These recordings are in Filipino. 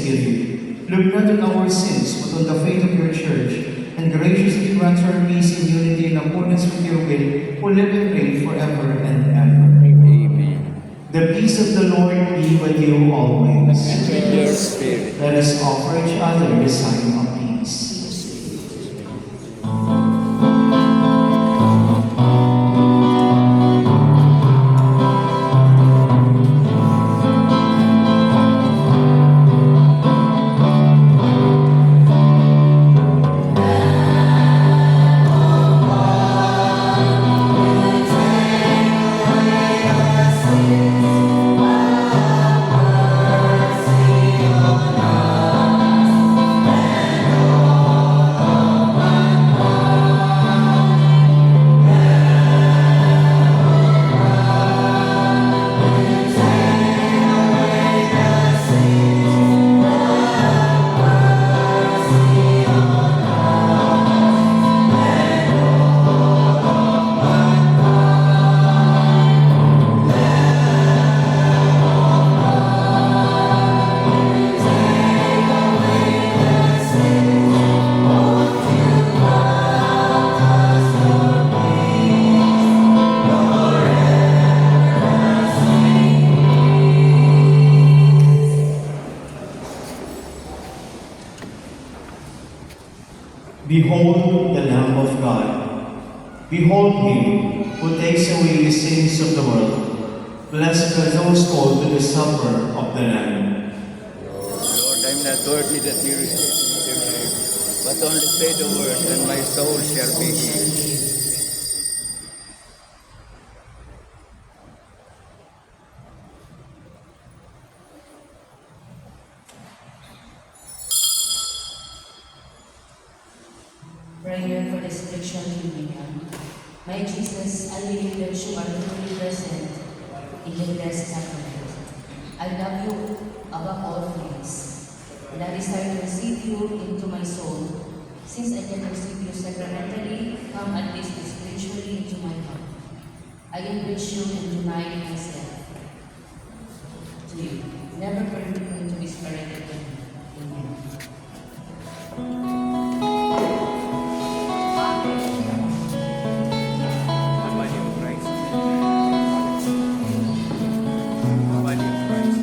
give you. Look not on our sins, but on the faith of your church, and graciously grant her peace and unity in accordance with your will, who live and reign forever and ever. Amen. The peace of the Lord be with you always. And with your spirit. Let us offer each other the sign of peace. Behold the Lamb of God. Behold him who takes away the sins of the world. Blessed are those called to the supper of the Lamb. Lord, I'm not worthy that you receive your name, but only say the word, and my soul shall be healed. Prayer for the spiritual communion. My Jesus, I believe that you are truly present in the Blessed Sacrament. I love you above all things, and I desire to receive you into my soul. Since I can receive you sacramentally, come at least spiritually into my heart. I embrace you and deny myself to you. Never permit me to be separated from you. Amen. The body of Christ. The body of Christ.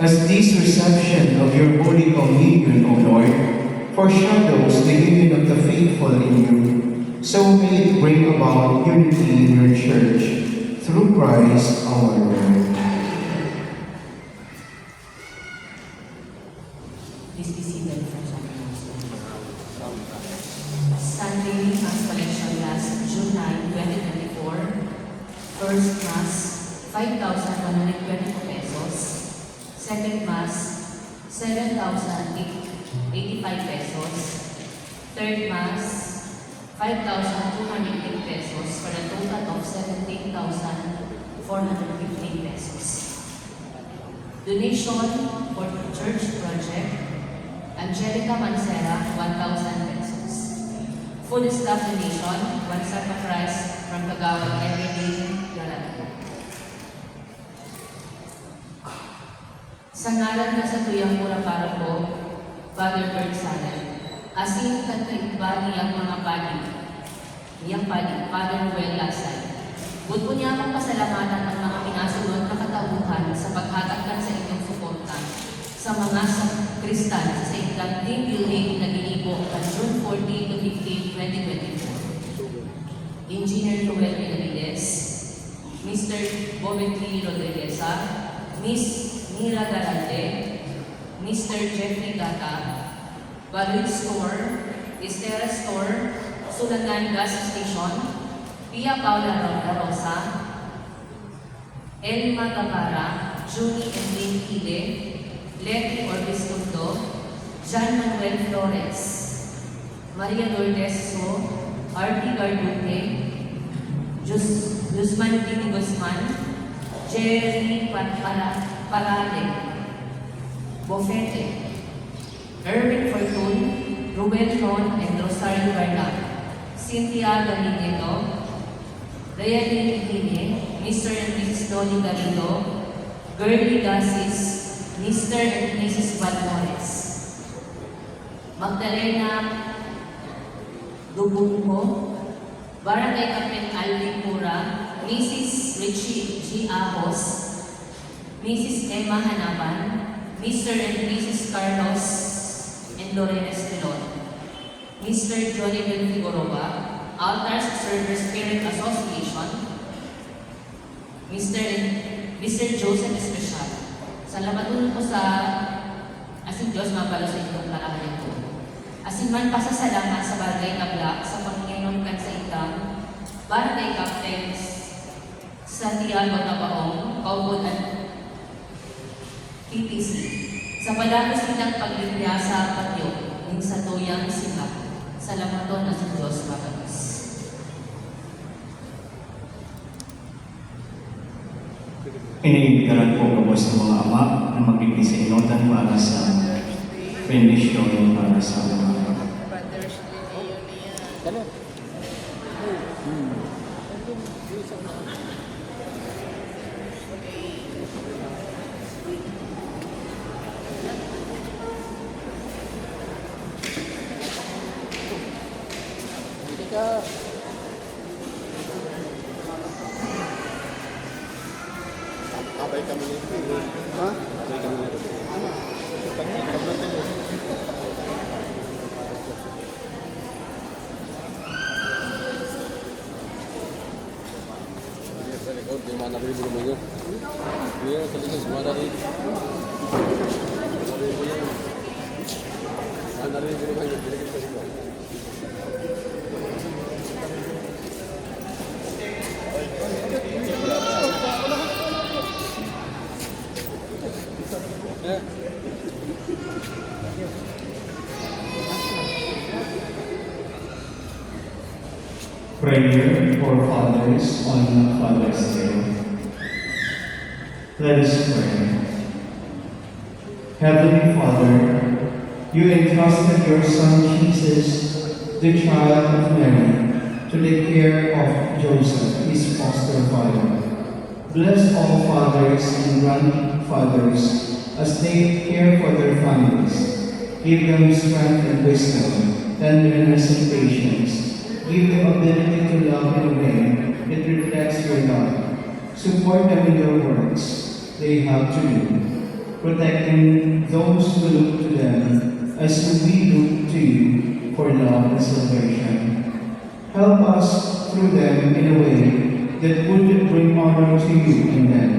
As this reception of your Holy Communion, O Lord, foreshadows the union of the faithful in you, so may it bring about unity in your church through Christ our Lord. Please be seated for some Sunday Mass Collection last June 9, 2024. First Mass, 5,120 pesos. Second Mass, 7,085 pesos. Third Mass, 5,208 pesos for a total of 17,415 pesos. Donation for church project, Angelica Mancera, 1,000 pesos. Food staff donation, 1 sacrifice from Kagawad Everyday Galata. Sa ngalan na sa tuyang mura para po, Father Bert Salan, asin kataiba niyang mga pagi, Father Noel Lasay. Bud po niya akong pasalamatan ang mga pinasunod na katauhan sa paghatagkan sa inyong suporta sa mga Kristan sa iklang team building na ginibo on June 14 to 15, 2024. Engineer Noel Benavides, Mr. Boventry Rodrigueza, Miss Mira Galante, Mr. Jeffrey Gata, Balut Store, Estera Store, Sulagan Gas Station, Pia Paula Rosa, Elma Gavara, Junie Evelyn Kide, Letty Orbiscundo, Jean Manuel Flores, Maria Lourdes So, R.P. Garduque, Guzman Dini Guzman, Jerry Parade, Bofete, Erwin Fortun, Ruben Ron, and Rosario Bernal, Cynthia Galinito, Rayalyn Hine, Mr. and Mrs. Dolly Galindo, Girlie Gasis, Mr. and Mrs. Valmores, Magdalena Dubunco, Barangay Captain Alvin Pura, Mrs. Richie G. Ahos, Mrs. Emma Hanapan, Mr. and Mrs. Carlos and Lorena Estelon, Mr. Johnny Del Figueroa, Altars Server Spirit Association, Mr. Joseph Especial. Salamat po sa asin Diyos mapalo sa inyong kalakayan po. Asin man pasasalamat sa barangay Tablak sa Panginoon kan sa itang barangay captains Santiago Tabaong, Kaubon at PPC. Sa palagos nilang paglipya sa patyo, ng sa tuyang sikat. Salamat na sa Diyos mapagis. Iniimbitaran po kamo sa mga ama na magbibigay sa inotan para sa bendisyon para sa mga Abay kami nito. Ha? Abay kami nito. Sa likod, di mana beli belum banyak. Dia selesai semua tadi. Mana beli belum banyak, jadi kita semua. Prayer for Fathers on Father's Day. Let us pray. Heavenly Father, you entrusted your Son Jesus, the child of Mary, to the care of Joseph, his foster father. Bless all fathers and grandfathers as they care for their families. Give them strength and wisdom, tenderness and patience. Give them ability to love in a way that reflects your love. Support them in their works they have to do. protecting those who look to them as we look to you for love and salvation. Help us through them in a way that would bring honor to you and them.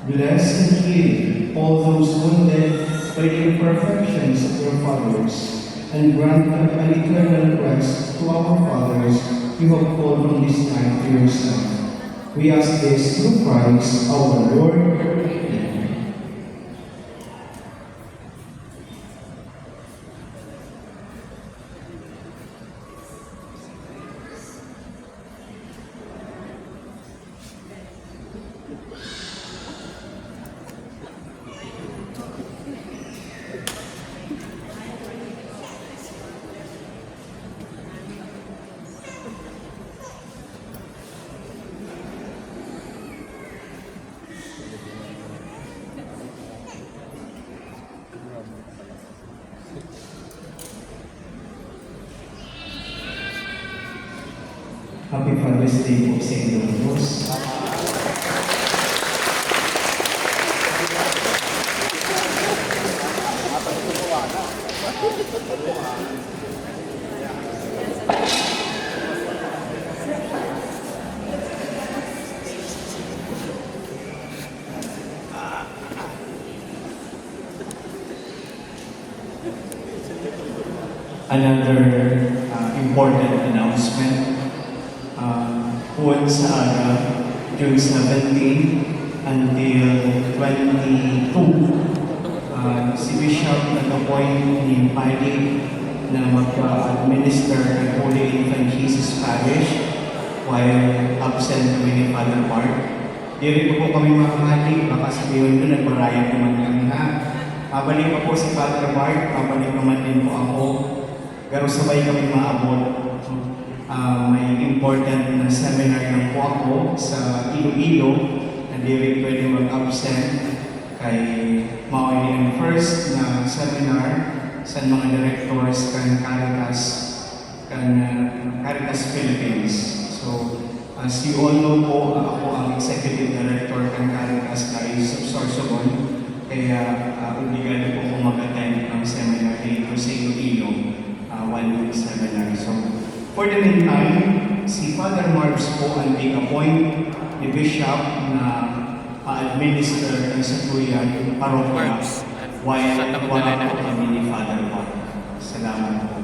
Bless and heal all those wounded by the imperfections of their fathers, and grant an eternal rest to our fathers you have called from this life to yourself. We ask this through Christ our Lord. Amen. Happy Father's Day po sa inyong Diyos. Another important announcement. Buwan sa araw, June 17 until 22, si Bishop nag-appoint ni Pali na mag-administer ng Holy Infant Jesus Parish while absent kami ni Father Mark. Di rin po kami makakali, baka sabihin ko nagmarayang naman kami ha. Mabalik pa po si Father Mark, mabalik naman din po ako. Pero sabay kami maabot. May important na seminar lang po ako sa Iloilo na di rin pwede mag-absent kay mawali ang first na seminar sa mga directors kan Caritas Philippines. So, as you all know po, ako ang executive director kan Caritas Diocese of Sorsogon, kaya obligado po akong mag-attend ng seminar dito sa Iloilo, one-week seminar. So, for the meantime, si Father Marks po ang appoint ni Bishop na pa-administer ng Satuyan Parokya while wala po kami ni Father Mark. Salamat po.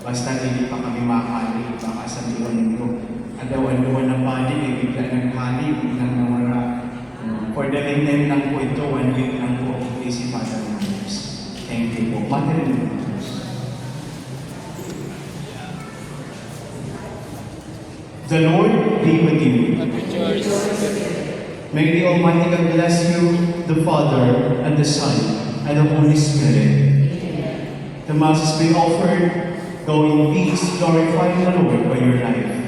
Basta hindi pa kami makakali, baka sabihin nito, adawan-dawan ng body, bigla naghali, biglang nawala. For the meantime lang po ito, 1 week lang po si Father Marks. Thank you po. Mother The Lord be with you. May the Almighty God bless you, the Father, and the Son, and the Holy Spirit. The Mass be offered. Go in peace, glorifying the Lord by your life.